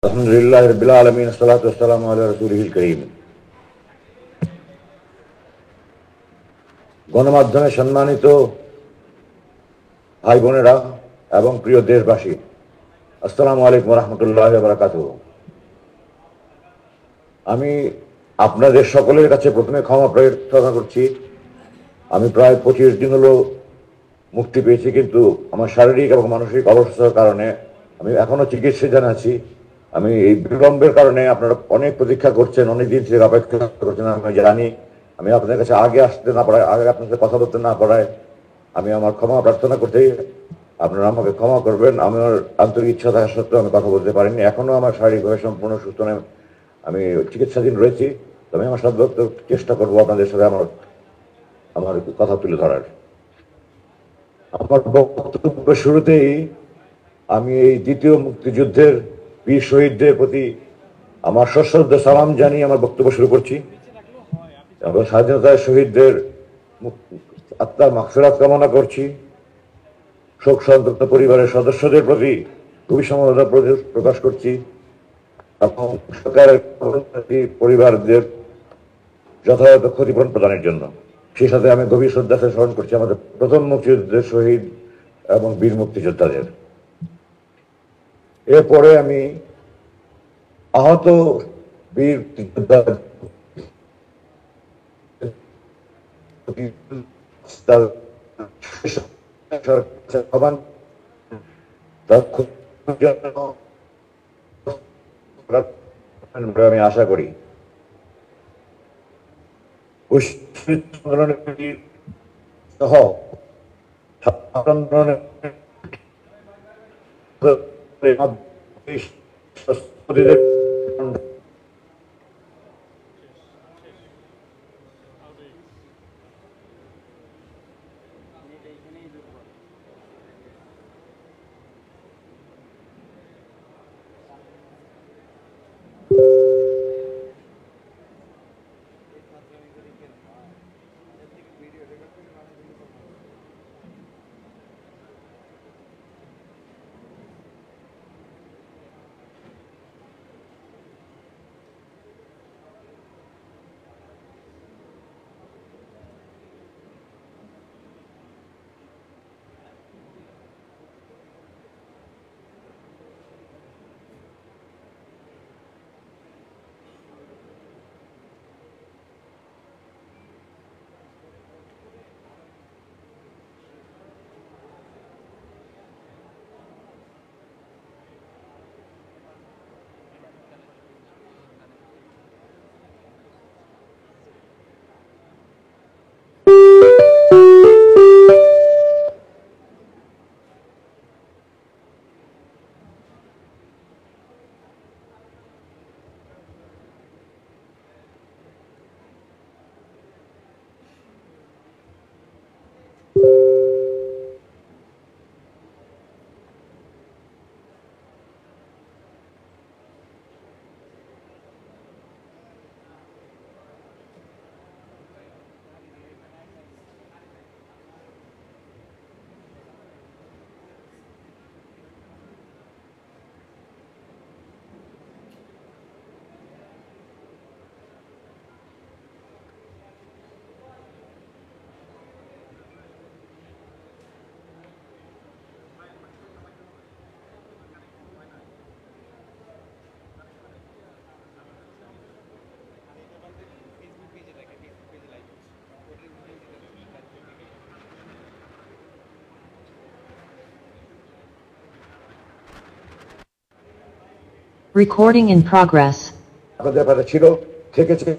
আলহামদুলিল্লাহ রাব্বিল আলামিন সাল্লাতু ওয়াসসালামু আলা রাসূলিল কারীম। গণমাধ্যমে সম্মানিত ভাই বোনেরা এবং প্রিয় দেশবাসী, আসসালামু আলাইকুম ওয়া রাহমাতুল্লাহি ওয়া বারাকাতুহু। আমি আপনাদের সকলের কাছে প্রথমে ক্ষমা প্রার্থনা করছি। আমি প্রায় 25 দিন হলো মুক্তি পেয়েছি, কিন্তু আমার শারীরিক এবং মানসিক অবস্থার কারণে আমি এখনো চিকিৎসাধীন আছি। আমি এই বিলম্বের কারণে আপনারা অনেক প্রতীক্ষা করছেন, অনেক দিন থেকে অপেক্ষা করছেন, আমি জানি। আমি আপনাদের কাছে আগে আসতে না পারায়, আগে আপনার সাথে কথা বলতে না পারায় আমি আমার ক্ষমা প্রার্থনা করতে, আপনারা আমাকে ক্ষমা করবেন। আমার আন্তরিক ইচ্ছা থাকা সত্ত্বেও আমি কথা বলতে পারিনি। এখনো আমার শারীরিকভাবে সম্পূর্ণ সুস্থ নয়, আমি চিকিৎসাধীন রয়েছি। তবে আমার সাধ্য চেষ্টা করবো আপনাদের সাথে আমার আমার কথা তুলে ধরার। আমার বক্তব্য শুরুতেই আমি এই দ্বিতীয় মুক্তিযুদ্ধের বীর শহীদদের প্রতি আমার সশ্রদ্ধ সালাম জানিয়ে আমার বক্তব্য শুরু করছি। এবং স্বাধীনতার শহীদদের আত্মার মাগফিরাত কামনা করছি। শোক সন্তপ্ত পরিবারের সদস্যদের প্রতি খুবই সমবেদনা প্রকাশ করছি এবং সরকারের পরিবারদের যথাযথ ক্ষতিপূরণ প্রদানের জন্য। সেই সাথে আমি গভীর শ্রদ্ধা স্মরণ করছি আমাদের প্রথম মুক্তিযুদ্ধের শহীদ এবং বীর মুক্তিযোদ্ধাদের। এরপরে আমি আহত বীর আমি আশা করি সহ Recording in progress. আপনাদের ব্যাপারে ছিল থেকেছে।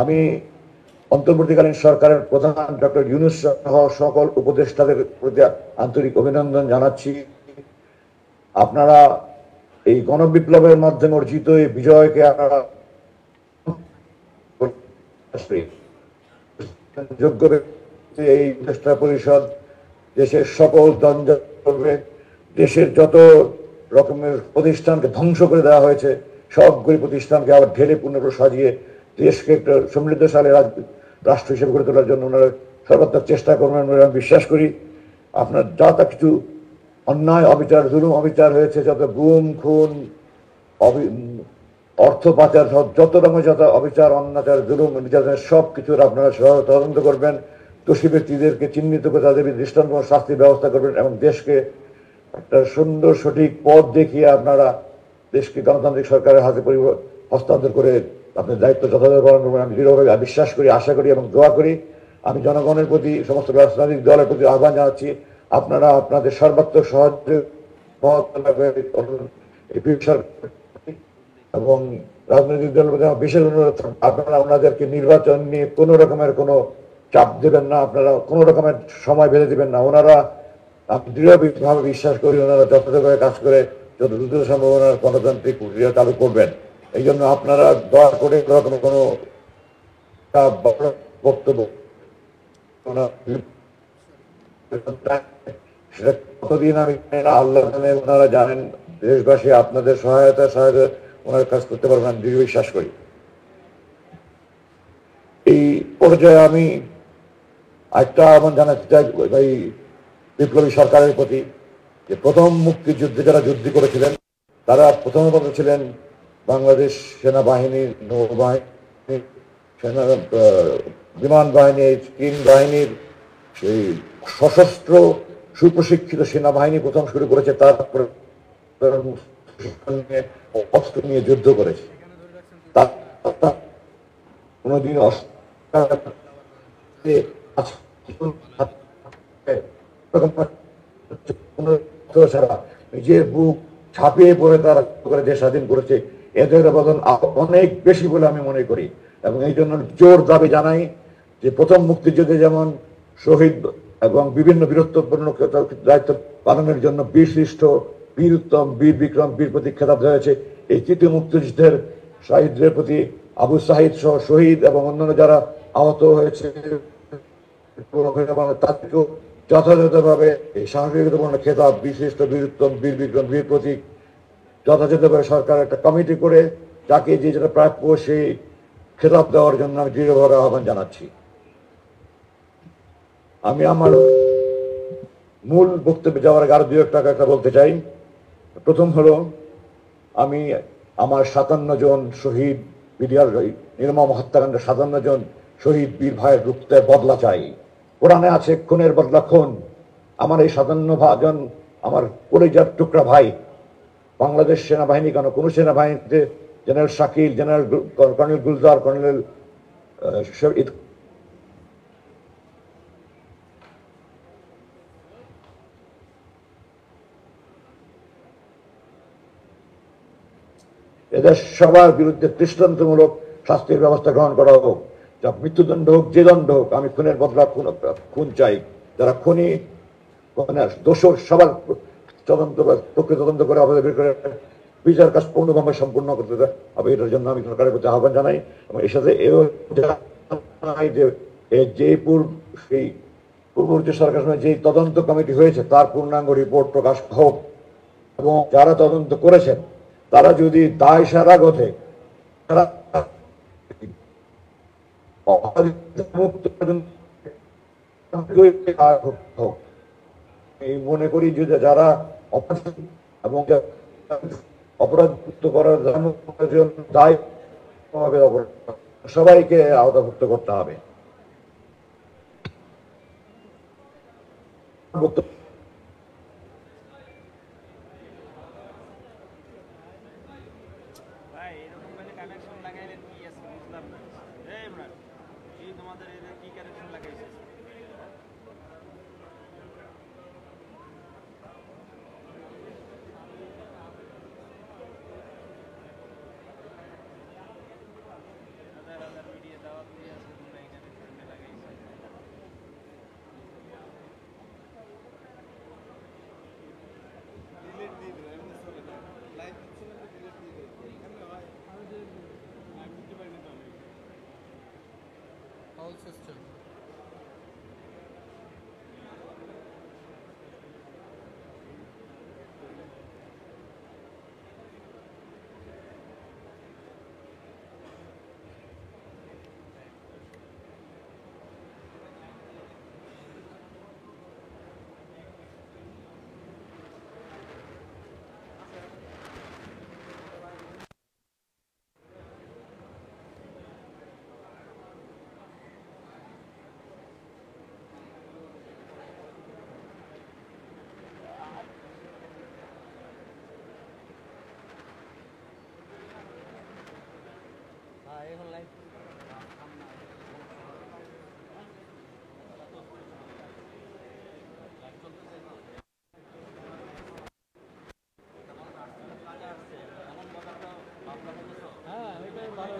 আমি অন্তর্বর্তীকালীন সরকারের প্রধান ডক্টর ইউনূস সহ সকল উপদেষ্টাদের প্রতি আন্তরিক অভিনন্দন জানাচ্ছি। আপনারা এই গণবিপ্লবের মাধ্যমে অর্জিত এই বিজয়কে আমরা যোগ্য ব্যক্তি এই উপদেষ্টা পরিষদ দেশের সকল জঞ্জাল করবে, দেশের যত রকমের প্রতিষ্ঠানকে ধ্বংস করে দেওয়া হয়েছে সবগুলি প্রতিষ্ঠানকে আবার ঢেলে পুনর সাজিয়ে দেশকে একটা সমৃদ্ধশালী রাষ্ট্র হিসেবে গড়ে তোলার জন্য ওনারা সর্বাত্মক চেষ্টা করবেন বলে আমি বিশ্বাস করি। আপনার যা তা কিছু অন্যায় অবিচার জুলুম অবিচার হয়েছে, যত গুম খুন অর্থ পাচার যত রকমের যত অবিচার অন্যাচার জুলুম নির্যাতনের সব কিছুর আপনারা তদন্ত করবেন, দোষী ব্যক্তিদেরকে চিহ্নিত করে তাদের দৃষ্টান্ত শাস্তির ব্যবস্থা করবেন এবং দেশকে একটা সুন্দর সঠিক পথ দেখিয়ে আপনারা দেশকে গণতান্ত্রিক সরকারের হাতে হস্তান্তর করে আপনার দায়িত্ব যথাযথ পালন করবেন আমি দৃঢ়ভাবে বিশ্বাস করি, আশা করি এবং দোয়া করি। আমি জনগণের প্রতি সমস্ত রাজনৈতিক দলের প্রতি আহ্বান জানাচ্ছি, আপনারা আপনাদের সর্বাত্মক এবং রাজনৈতিক দলের প্রতি বিশেষ অনুরোধ, আপনারা ওনাদেরকে নির্বাচন নিয়ে কোনো রকমের কোনো চাপ দেবেন না, আপনারা কোনো রকমের সময় বেঁধে দেবেন না। ওনারা আমি দৃঢ়ভাবে বিশ্বাস করি ওনারা যথাযথভাবে কাজ করে যত দ্রুত সম্ভব ওনারা গণতান্ত্রিক প্রক্রিয়া চালু করবেন। এই জন্য আপনারা দয়া করে রকমের কোনো বক্তব্য সেটা কতদিন আমি আল্লাহ ওনারা জানেন, দেশবাসী আপনাদের সহায়তা ওনার কাজ করতে পারবেন আমি দৃঢ় বিশ্বাস করি। এই পর্যায়ে আমি একটা আমার জানাতে চাই এই বিপ্লবী সরকারের প্রতি যে প্রথম মুক্তিযুদ্ধে যারা যুদ্ধ করেছিলেন তারা প্রথমত ছিলেন বাংলাদেশ সেনাবাহিনী, নৌবাহিনী, সেনা বিমান বাহিনী, তিন বাহিনীর সেই সশস্ত্র সুপ্রশিক্ষিত সেনাবাহিনী প্রথম শুরু করেছে, তারপরে অস্ত্র নিয়ে যুদ্ধ করেছে। কোনদিন ছাড়া নিজের বুক ছাপিয়ে পড়ে তারা করে দেশ স্বাধীন করেছে, এদের অবদান অনেক বেশি বলে আমি মনে করি। এবং এই জন্য জোর দাবি জানাই যে প্রথম মুক্তিযুদ্ধে যেমন শহীদ এবং বিভিন্ন বীরত্বপূর্ণ দায়িত্ব পালনের জন্য বীর শ্রেষ্ঠ, বীর উত্তম, বীর বিক্রম, বীর প্রতীক খেতাব দেওয়া হয়েছে, এই তৃতীয় মুক্তিযুদ্ধের শহীদদের প্রতি আবু সাহিদ সহ শহীদ এবং অন্যান্য যারা আহত হয়েছে তাদেরকেও যথাযথভাবে এই সাহসিকতাপূর্ণ খেতাব, বিশিষ্ট, বীর উত্তম, বীর বিক্রম, বীর প্রতীক যথাযথভাবে সরকার একটা কমিটি করে যাকে যে যেটা প্রাপ্য সেই খেতাব দেওয়ার জন্য আমি দৃঢ়ভাবে আহ্বান জানাচ্ছি। আমি আমার মূল বক্তব্যে যাওয়ার আগে আরো দু একটা বলতে চাই। প্রথম হলো আমি আমার 57 জন শহীদ বিডিআর নির্মম হত্যাকাণ্ডের 57 জন শহীদ বীর ভাইয়ের রূপতে বদলা চাই। কোরআনে আছে খুনের বদলা খুন। আমার এই 57 জন আমার কলিজার টুকরা ভাই বাংলাদেশ সেনাবাহিনী কেন কোন সেনাবাহিনীতে general Shakil, general colonel Gulzar, colonel এদের সবার বিরুদ্ধে দৃষ্টান্তমূলক শাস্তির ব্যবস্থা গ্রহণ করা হোক, যা মৃত্যুদণ্ড হোক, যে দণ্ড হোক। আমি খুনের বদলা খুন চাই। যারা খুনি দোষর সবার প্রকৃত তদন্ত করে আমাদের বের করে বিচার কাজ পূর্ণভাবে সম্পূর্ণ করতে হবে। এটার জন্য আমি সরকারের প্রতি আহ্বান জানাই এবং এর সাথে এও জানাই যে যে সেই পূর্ববর্তী সরকার সময় যে তদন্ত কমিটি হয়েছে তার পূর্ণাঙ্গ রিপোর্ট প্রকাশ হোক এবং যারা তদন্ত করেছেন তারা যদি দায় সারা গথে মনে করি যে যারা অপরাধ এবং অপরাধ করার দায় সবাইকে আওতাভুক্ত করতে হবে। all system. এখন লাইভ হ্যাঁ এটাই ভালো